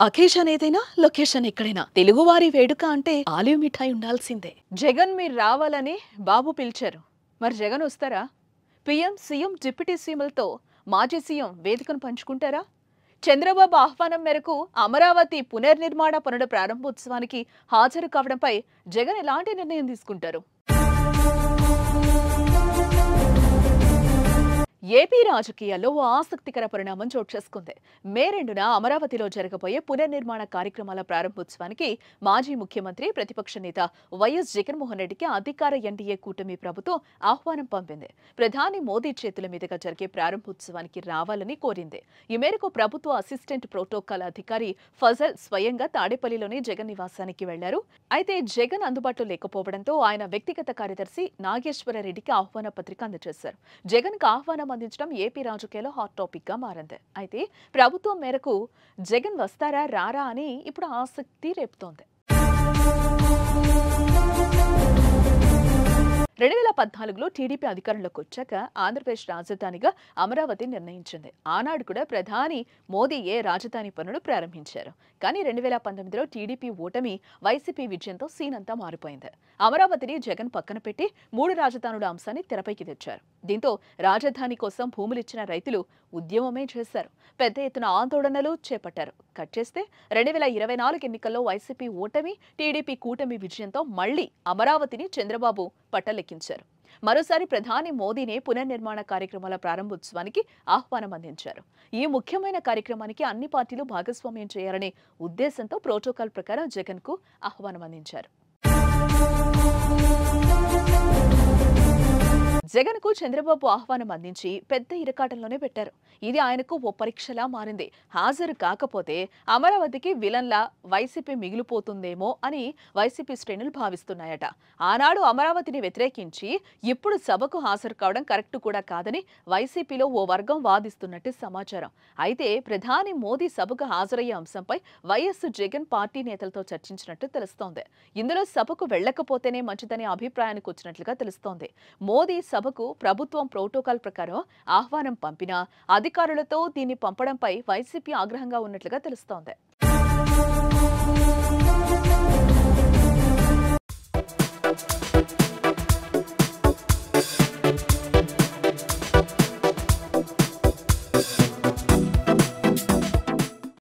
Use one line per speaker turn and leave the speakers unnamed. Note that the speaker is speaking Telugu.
అకేషన్ ఏదైనా లొకేషన్ ఎక్కడైనా తెలుగువారి వేడుక అంటే ఆలివ్ మిఠాయి ఉండాల్సిందే. జగన్ మీరు రావాలని బాబు పిలిచారు. మరి జగన్ వస్తారా? పీఎం సీఎం డిప్యూటీ సీఎంలతో మాజీ సీఎం వేదికను పంచుకుంటారా? చంద్రబాబు ఆహ్వానం మేరకు అమరావతి పునర్నిర్మాణ పనుల ప్రారంభోత్సవానికి హాజరు కావడంపై జగన్ ఎలాంటి నిర్ణయం తీసుకుంటారు? ఏపీ రాజకీయాల్లో ఓ ఆసక్తికర పరిణామం చోటు చేసుకుంది. మే 2న అమరావతిలో జరగబోయే పునర్నిర్మాణ కార్యక్రమాల ప్రారంభోత్సవానికి మాజీ ముఖ్యమంత్రి ప్రతిపక్ష నేత వైఎస్ జగన్మోహన్ రెడ్డికి అధికార ఎన్డీఏ కూటమి ప్రభుత్వం ఆహ్వానం పంపింది. ప్రధాని మోదీ చేతుల మీదుగా జరిగే ప్రారంభోత్సవానికి రావాలని కోరింది. ఈ మేరకు ప్రభుత్వ అసిస్టెంట్ ప్రోటోకాల్ అధికారి ఫజల్ స్వయంగా తాడేపల్లిలోని జగన్ నివాసానికి వెళ్లారు. అయితే జగన్ అందుబాటులో లేకపోవడంతో ఆయన వ్యక్తిగత కార్యదర్శి నాగేశ్వర రెడ్డికి ఆహ్వాన పత్రిక అందజేశారు. జగన్ కు ఆహ్వానం అందించడం ఏపీ రాజకీయాల్లో హాట్ టాపిక్ గా మారింది. అయితే ప్రభుత్వం మేరకు జగన్ వస్తారా రారా అని ఇప్పుడు ఆసక్తి రేపుతోంది. 2014లో టీడీపీ అధికారంలోకి వచ్చాక ఆంధ్రప్రదేశ్ రాజధానిగా అమరావతి నిర్ణయించింది. ఆనాడు కూడా ప్రధాని మోదీయే రాజధాని పనులు ప్రారంభించారు. కానీ 2019లో టీడీపీ ఓటమి, వైసీపీ విజయంతో సీన్ అంతా మారిపోయింది. అమరావతిని జగన్ పక్కన పెట్టి 3 రాజధానుల అంశాన్ని తెరపైకి తెచ్చారు. దీంతో రాజధాని కోసం భూములిచ్చిన రైతులు ఉద్యమమే చేశారు. పెద్ద ఎత్తున ఆందోళనలు చేపట్టారు. కట్ చేస్తే 2024 ఎన్నికల్లో వైసీపీ ఓటమి, టీడీపీ కూటమి విజయంతో మళ్లీ అమరావతిని చంద్రబాబు పట్టలెక్కించారు. మరోసారి ప్రధాని మోదీనే పునర్నిర్మాణ కార్యక్రమాల ప్రారంభోత్సవానికి ఆహ్వానం అందించారు. ఈ ముఖ్యమైన కార్యక్రమానికి అన్ని పార్టీలు భాగస్వామ్యం చేయాలనే ఉద్దేశంతో ప్రోటోకాల్ ప్రకారం జగన్ కు ఆహ్వానం అందించారు. జగన్ కు చంద్రబాబు ఆహ్వానం అందించి పెద్ద ఇరకాటంలోనే పెట్టారు. ఇది ఆయనకు ఓ పరీక్షలా మారింది. హాజరు కాకపోతే అమరావతికి విలన్లా వైసీపీ మిగిలిపోతుందేమో అని వైసీపీ శ్రేణులు భావిస్తున్నాయట. ఆనాడు అమరావతిని వ్యతిరేకించి ఇప్పుడు సభకు హాజరు కావడం కరెక్ట్ కూడా కాదని వైసీపీలో ఓ వర్గం వాదిస్తున్నట్టు సమాచారం. అయితే ప్రధాని మోదీ సభకు హాజరయ్యే అంశంపై వైఎస్ జగన్ పార్టీ నేతలతో చర్చించినట్టు తెలుస్తోంది. ఇందులో సభకు వెళ్లకపోతేనే మంచిదనే అభిప్రాయానికి వచ్చినట్లుగా తెలుస్తోంది. మోదీ సభకు ప్రభుత్వం ప్రోటోకాల్ ప్రకారం ఆహ్వానం పంపినా అధికారులతో దీన్ని పంపడంపై వైసీపీ ఆగ్రహంగా ఉన్నట్లుగా తెలుస్తోంది.